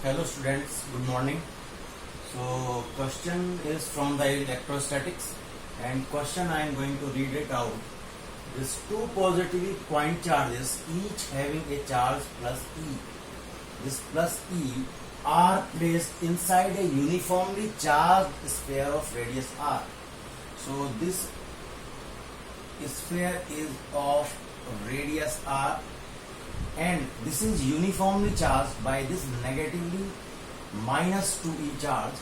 Hello students, good morning. So question is from the electrostatics and question I am going to read it out. These two positively point charges each having a charge plus E. This plus E are placed inside a uniformly charged sphere of radius r. So this sphere is of radius r and this is uniformly charged by this negatively minus 2e charge.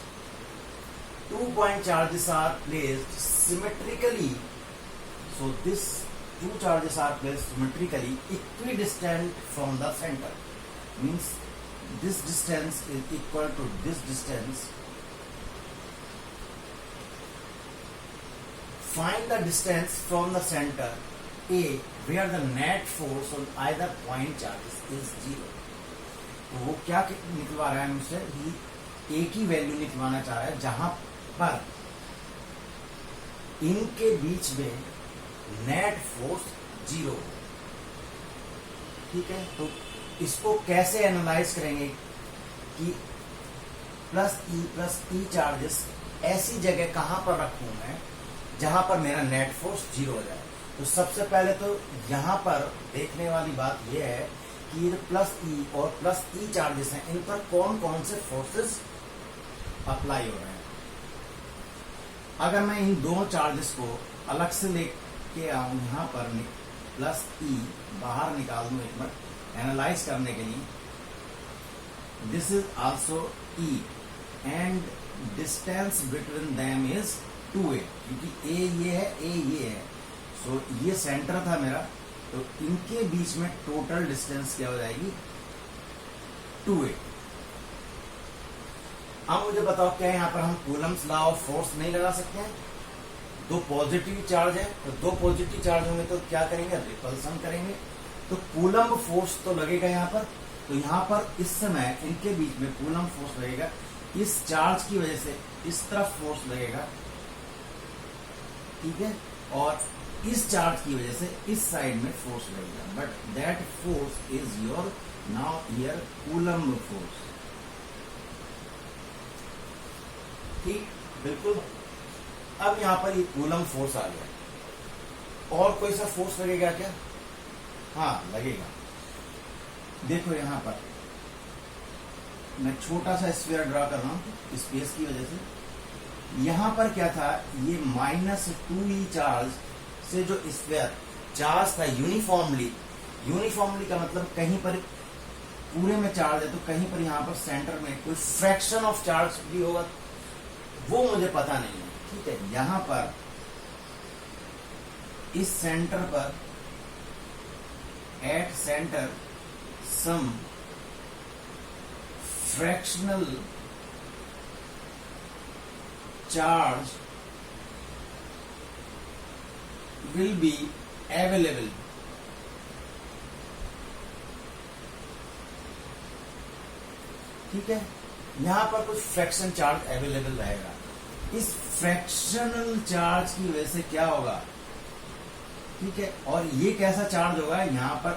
2-point charges are placed symmetrically. So this two charges are placed symmetrically equidistant from the center. Means this distance is equal to this distance. Find the distance from the center A where the net force on either point charges is 0. तो वो क्या निकलवा रहा है मुझसे कि A की value निकलवाना चाह रहा है जहां पर इनके बीच में नेट फोर्स 0। ठीक है, तो इसको कैसे एनालाइज करेंगे कि प्लस ई चार्जेस ऐसी जगह कहां पर रखूं मैं जहां पर मेरा नेट फोर्स 0 हो जाए। तो सबसे पहले तो यहां पर देखने वाली बात यह है कि ये प्लस ई और प्लस ई चार्जेस हैं, इन पर कौन कौन से फोर्सेस अप्लाई हो रहे हैं। अगर मैं इन दोनों चार्जेस को अलग से लेके आऊं यहां पर प्लस ई बाहर निकाल दूं एक बार एनालाइज करने के लिए। This is also E and distance between them is 2a, क्योंकि ए ये है, ए ये है। सो ये सेंटर था मेरा, तो इनके बीच में टोटल डिस्टेंस क्या हो जाएगी 2a। अब मुझे बताओ क्या यहाँ पर हम कूलम्स लॉ ऑफ फोर्स नहीं लगा सकते हैं। दो पॉजिटिव चार्ज है, तो दो पॉजिटिव चार्ज होंगे तो क्या करेंगे, रिपल्सन करेंगे। तो कूलम फोर्स तो लगेगा यहाँ पर। तो यहाँ पर इस समय इनके बीच में कूलम फोर्स लगेगा, इस चार्ज की वजह से इस तरफ फोर्स लगेगा, ठीक है, और इस चार्ज की वजह से इस साइड में फोर्स लगेगा। But that force is your now here coulomb force. ठीक, बिल्कुल। अब यहां पर ये कूलम फोर्स आ गया। और कोई सा फोर्स लगेगा क्या? हाँ, लगेगा। देखो यहां पर मैं छोटा सा स्फीयर ड्रा कर रहा हूं स्पेस की वजह से। यहां पर क्या था, ये माइनस 2e चार्ज से जो स्फीयर चार्ज था यूनिफॉर्मली का मतलब कहीं पर पूरे में चार्ज है, तो कहीं पर यहां पर सेंटर में कोई फ्रैक्शन ऑफ चार्ज भी होगा, वो मुझे पता नहीं है। ठीक है, यहां पर इस सेंटर पर at centre some fractional charge will be available। ठीक है, यहां पर कुछ फ्रैक्शन चार्ज अवेलेबल रहेगा। इस फ्रैक्शनल चार्ज की वजह से क्या होगा, ठीक है, और ये कैसा चार्ज होगा, यहां पर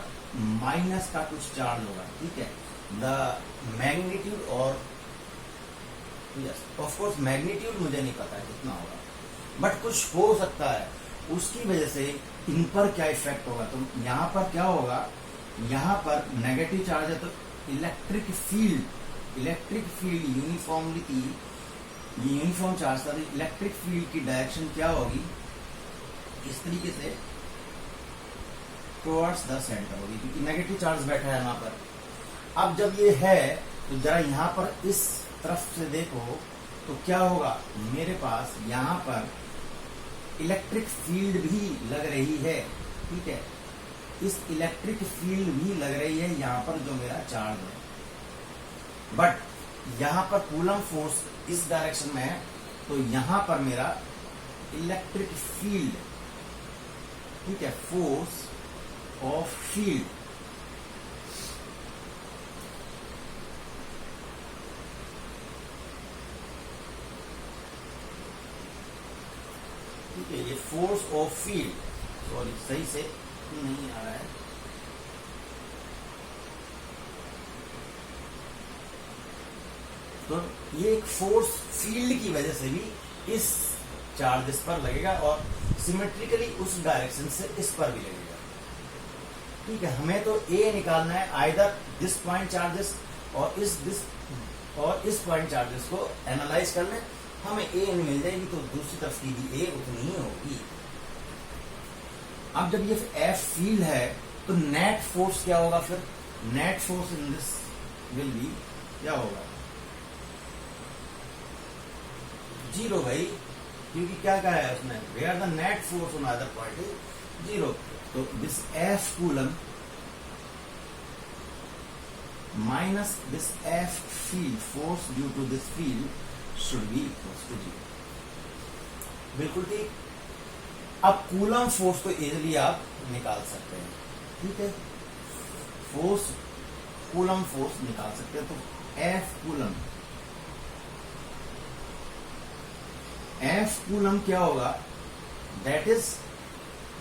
माइनस का कुछ चार्ज होगा। ठीक है, द मैग्नीट्यूड और ऑफ कोर्स मैग्नीट्यूड मुझे नहीं पता कितना होगा, बट कुछ हो सकता है, उसकी वजह से इन पर क्या इफेक्ट होगा। तो यहां पर क्या होगा, यहां पर नेगेटिव चार्ज है, तो इलेक्ट्रिक फील्ड यूनिफॉर्मली थी, ये यूनिफॉर्म चार्ज था, तो इलेक्ट्रिक फील्ड की डायरेक्शन क्या होगी, इस तरीके से टुवर्ड्स द सेंटर होगी, क्योंकि नेगेटिव चार्ज बैठा है यहां पर। अब जब ये है तो जरा यहां पर इस तरफ से देखो तो क्या होगा, मेरे पास यहां पर इलेक्ट्रिक फील्ड भी लग रही है। ठीक है, इस इलेक्ट्रिक फील्ड भी लग रही है यहां पर जो मेरा चार्ज है, बट यहां पर कूलम फोर्स इस डायरेक्शन में है, तो यहां पर मेरा इलेक्ट्रिक फील्ड, ठीक है, फोर्स ऑफ फील्ड, ठीक है, ये फोर्स ऑफ फील्ड, सॉरी सही से नहीं आ रहा है, तो ये एक फोर्स फील्ड की वजह से भी इस चार्जेस पर लगेगा और सिमेट्रिकली उस डायरेक्शन से इस पर भी लगेगा। ठीक है, हमें तो ए निकालना है, आइदर दिस पॉइंट चार्जेस और इस पॉइंट चार्जेस को एनालाइज कर लें, हमें ए मिल जाएगी, तो दूसरी तरफ की भी ए उतनी ही होगी। अब जब ये एफ फील्ड है तो नेट फोर्स क्या होगा? फिर net force in this will be क्या होगा? 0 भाई, क्योंकि क्या कहा है उसने, where the net force on other point is 0। तो this F coulomb minus this F field force due to this field should be equal to 0। बिल्कुल ठीक। अब कूलम फोर्स तो इजीली आप निकाल सकते हैं। ठीक है, फोर्स कूलम फोर्स निकाल सकते हैं। तो एफ कूलम क्या होगा? That is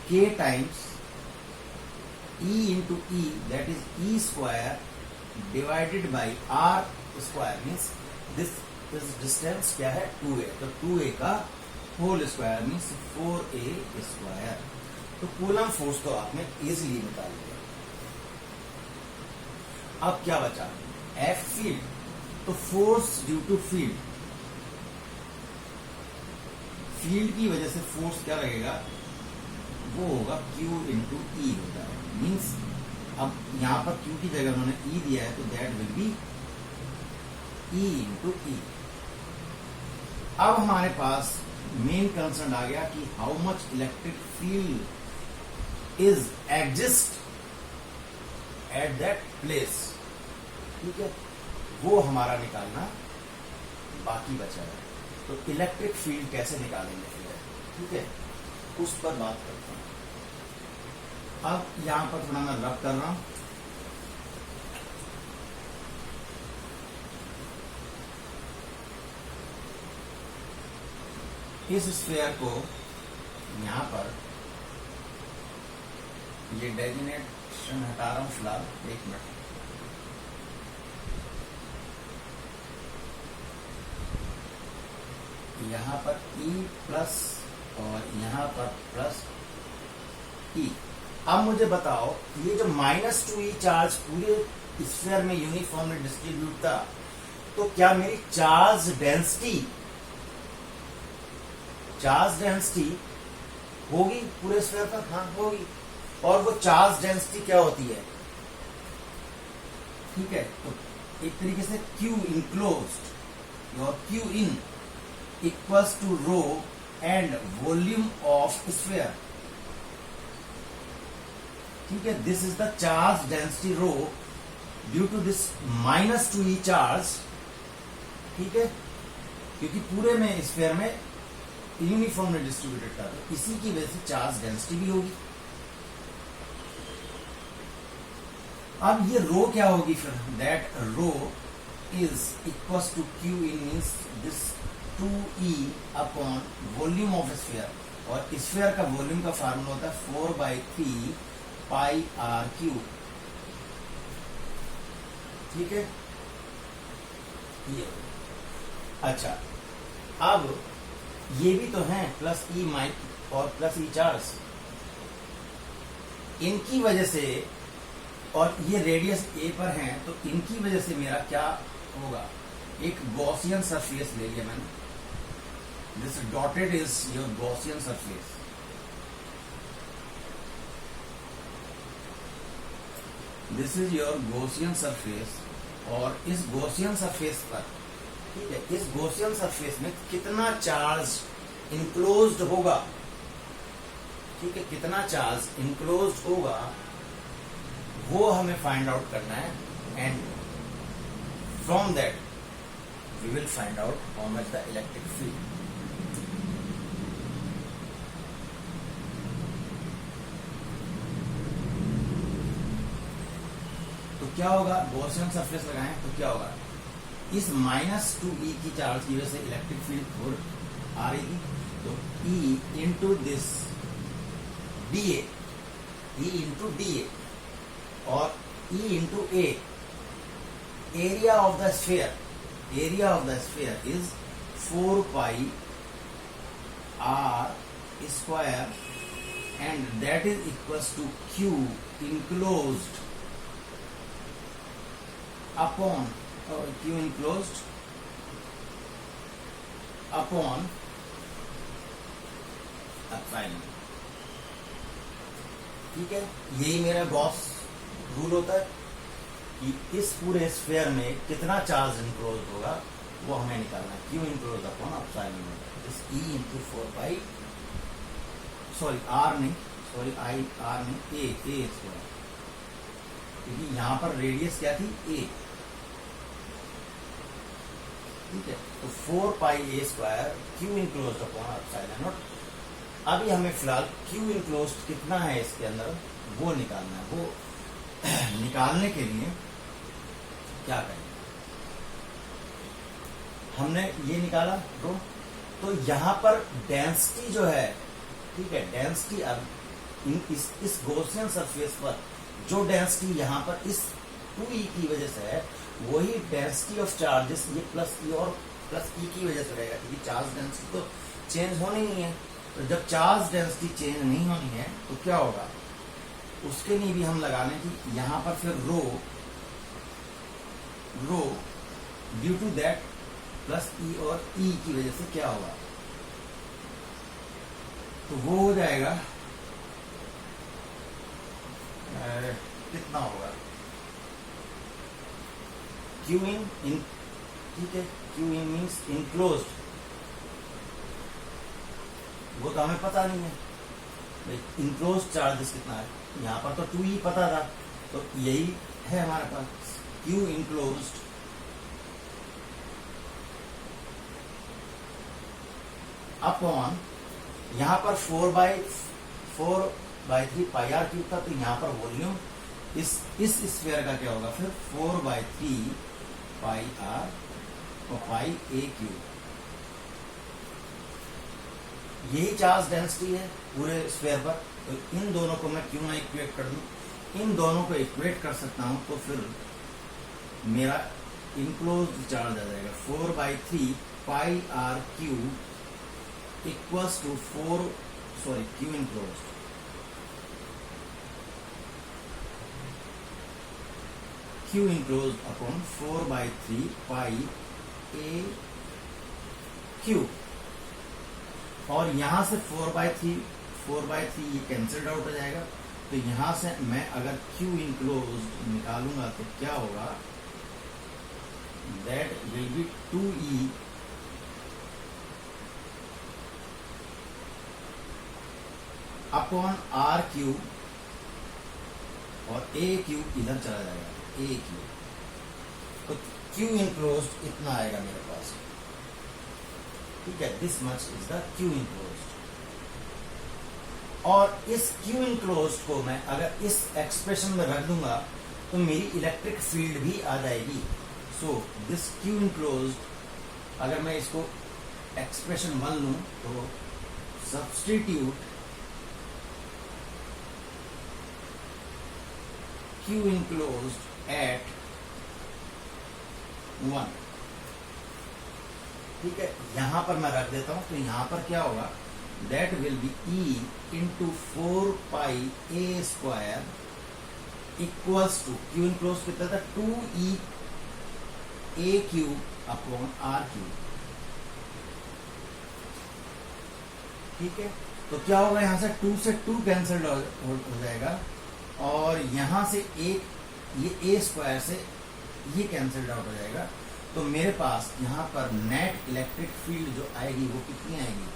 K times E into E, that is E square divided by R square, means this distance क्या है? 2a। तो 2a का whole square means 4a square. तो कूलम फोर्स तो आपने इजीली निकाल लिया। अब क्या बचा? F field. तो force due to field, field की वजह से फोर्स क्या लगेगा? वो होगा Q इंटू ई होता है। मीन्स अब यहां पर Q की जगह उन्होंने E दिया है, तो that will be E into E. अब हमारे पास मेन कंसर्न आ गया कि how much electric field is exist at that place. ठीक है, वो हमारा निकालना बाकी बचा है। तो इलेक्ट्रिक फील्ड कैसे निकालेंगे फिर? ठीक है, उस पर बात करते हैं। अब यहां पर थोड़ा मैं रब कर रहा हूं। इस स्फीयर को यहां पर ये डेजिनेशन हटा रहा हूं फिलहाल, 1 मिनट। यहां पर E प्लस और यहां पर प्लस E। अब मुझे बताओ, ये जो -2E चार्ज पूरे स्फीयर में यूनिफॉर्मली डिस्ट्रीब्यूट था, तो क्या मेरी चार्ज डेंसिटी होगी पूरे स्फीयर पर? हाँ, होगी। और वो चार्ज डेंसिटी क्या होती है? ठीक है, तो एक तरीके से Q इनक्लोज्ड और Q in equals to rho and volume of sphere। ठीक है, this is the charge density rho due to this -2E charge। ठीक है, क्योंकि पूरे में स्फीयर में यूनिफॉर्मली डिस्ट्रीब्यूटेड था, तो इसी की वजह से चार्ज डेंसिटी भी होगी। अब ये रो क्या होगी फिर? That rho is equals to Q in means this 2E upon volume of sphere, और स्फीयर का वॉल्यूम का फार्मूला होता है 4/3 पाई आर क्यू। ठीक है, ये अच्छा। अब ये भी तो हैं प्लस E माइक और प्लस E चार्ज, इनकी वजह से, और ये रेडियस A पर हैं, तो इनकी वजह से मेरा क्या होगा? एक गॉसियन सरफेस ले लिया मैंने। This dotted is your Gaussian surface. This is your Gaussian surface, और इस गॉसियन सरफेस पर, ठीक है, इस गॉसियन सरफेस में कितना चार्ज इनक्लोज्ड होगा? ठीक है, कितना चार्ज इनक्लोज्ड होगा वो हमें फाइंड आउट करना है, and from that we will find out how much the electric field। तो क्या होगा? गॉसियन सरफेस लगाएं तो क्या होगा? इस -2E की चार्ज की वजह से इलेक्ट्रिक फील्ड आ रही थी, तो E into this DA, E into DA और E into A, area of the sphere. area of the sphere is 4 pi r square, and that is equals to q enclosed upon q enclosed upon epsilon। ठीक है, यही मेरा Gauss rule होता है कि इस पूरे स्फीयर में कितना चार्ज इनक्लोज होगा वो हमें निकालना है। Q enclose upon epsilon is E into 4 pi, sorry r नहीं, सॉरी आई आर नहीं, ए स्क्वायर, क्योंकि यहां पर रेडियस क्या थी, ए। ठीक है, तो 4 पाई ए square Q enclose upon epsilon naught. अभी हमें फिलहाल क्यू इनक्लोज कितना है इसके अंदर वो निकालना है। वो निकालने के लिए क्या करेंगे, हमने ये निकाला तो यहां पर डेंसिटी जो है, ठीक है, डेंसिटी अब इस गॉसियन सरफेस पर जो डेंसिटी यहां पर इस 2e की वजह से है, वही डेंसिटी ऑफ चार्जेस ये प्लस ई और प्लस ई की वजह से रहेगा, क्योंकि चार्ज डेंसिटी तो चेंज होनी नहीं है। तो जब चार्ज डेंसिटी चेंज नहीं होनी है तो क्या होगा, उसके लिए भी हम लगा लें कि यहां पर फिर रो ड्यू टू दैट प्लस ई और ई की वजह से क्या होगा, तो वो हो जाएगा कितना होगा, क्यू इन, ठीक है, क्यू इन मीन्स इनक्लोज्ड, वो तो हमें पता नहीं है इनक्लोज चार्जेस कितना है। यहां पर तो 2e पता था, तो यही है हमारे पास क्यू इनक्लोज्ड अपॉन, यहां पर 4/3 पाई आर क्यूब था, तो यहां पर वॉल्यूम इस स्फीयर का क्या होगा फिर 4/3 पाई आर और पाई ए क्यूब। यही चार्ज डेंसिटी है पूरे स्फीयर पर, तो इन दोनों को मैं क्यों ना इक्वेट कर दूं, इन दोनों को इक्वेट कर सकता हूं, तो फिर मेरा इनक्लोज चार्ज आ जाएगा 4/3 pi R cube equals to Q enclose, Q enclose upon 4/3 pi A cube. और यहां से 4/3 ये कैंसल्ड आउट हो जाएगा, तो यहां से मैं अगर क्यू इनक्लोज निकालूंगा तो क्या होगा, that will be 2e upon r cube, और ए क्यूब इधर चला जाएगा, ए क्यूब, तो क्यू इनक्लोज इतना आएगा मेरे पास। ठीक है, this much is the Q enclosed. और इस क्यू इनक्लोज्ड को मैं अगर इस एक्सप्रेशन में रख दूंगा तो मेरी इलेक्ट्रिक फील्ड भी आ जाएगी। सो दिस क्यू इनक्लोज्ड, अगर मैं इसको एक्सप्रेशन 1 लूं तो सब्स्टिट्यूट क्यू इनक्लोज्ड एट 1, ठीक है, यहां पर मैं रख देता हूं, तो यहां पर क्या होगा, that will be E into 4 pi A square equals to Q enclose कितना था 2e a cube upon r cube. ठीक है, तो क्या होगा, यहां से 2 से 2 कैंसल्ड हो जाएगा, और यहां से ये ए स्क्वायर से ये कैंसल्ड आउट हो जाएगा, तो मेरे पास यहाँ पर नेट इलेक्ट्रिक फील्ड जो आएगी वो कितनी आएगी,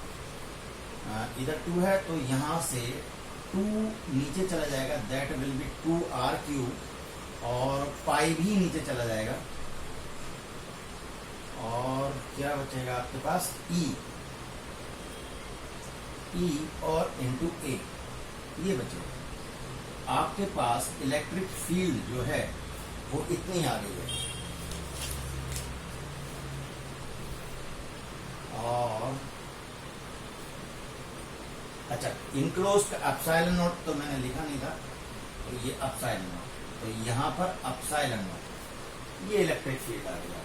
इधर 2 है तो यहाँ से 2 नीचे चला जाएगा, that will B 2r cube, और पाई भी नीचे चला जाएगा, और क्या बचेगा आपके पास E और इंटू ए, ये बचेगा। आपके पास इलेक्ट्रिक फील्ड जो है वो इतनी आ गई है, और अच्छा इनक्लोज का एप्सिलॉन नॉट तो मैंने लिखा नहीं था, तो ये एप्सिलॉन नॉट, तो यहां पर एप्सिलॉन नॉट, ये इलेक्ट्रिक फील्ड आ गया।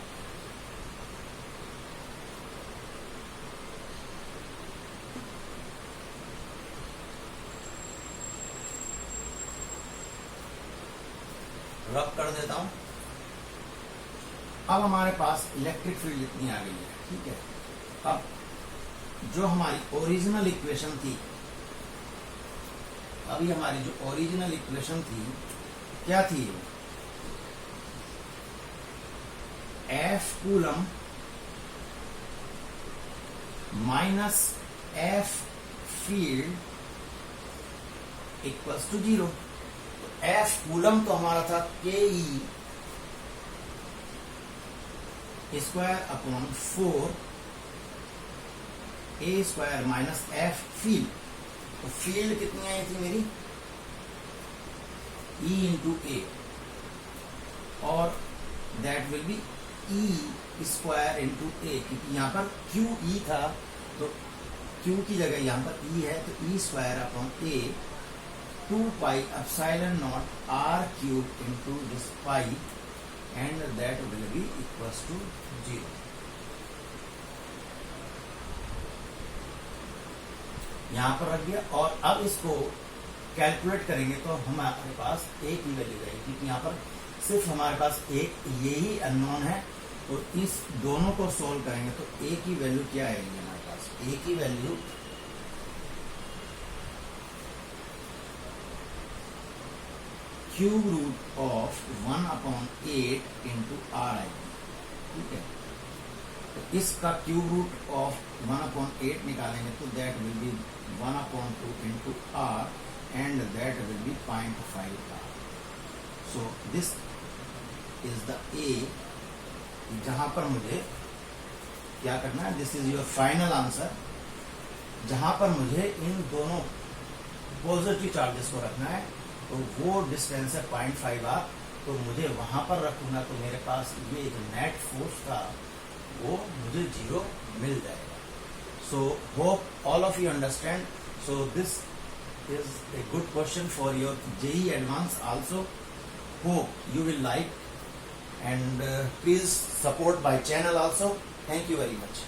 रब कर देता हूं। अब हमारे पास इलेक्ट्रिक फील्ड इतनी आ गई है, ठीक है। अब जो हमारी ओरिजिनल इक्वेशन थी, अभी हमारी जो ओरिजिनल इक्वेशन थी क्या थी, F coulomb minus F field equals to 0। तो एफ कूलम तो हमारा था K E square upon 4 A square minus F field. तो फील्ड कितनी आई थी मेरी, E इंटू ए, और that will be E square into A, क्योंकि यहां पर क्यू ई था तो क्यू की जगह यहां पर E है, तो E square upon a 2 pi epsilon not r cube into this pi, and that will be equals to 0। यहां पर रख दिया, और अब इसको कैलकुलेट करेंगे तो हमारे पास ए की वैल्यू रहेगी, क्योंकि यहाँ पर सिर्फ हमारे पास एक यही अननोन है। तो इस दोनों को सोल्व करेंगे तो ए की वैल्यू क्या आएगी हमारे पास, ए की value cube root of 1/8 into r आएगी, ठीक है। तो इसका क्यूब रूट ऑफ 1/8 निकालेंगे तो that will be 1/2 into r, and that will be 0.5 r. So this is the a, जहां पर मुझे क्या करना है, this is your final answer, जहां पर मुझे इन दोनों पॉजिटिव चार्जेस को रखना है। तो वो डिस्टेंस है 0.5 आर, तो मुझे वहां पर रखूंगा तो मेरे पास ये जो नेट फोर्स था वो मुझे 0 मिल जाएगा। So hope all of you understand. So this is a good question for your JEE Advanced also. Hope you will like, and please support my channel also. Thank you very much.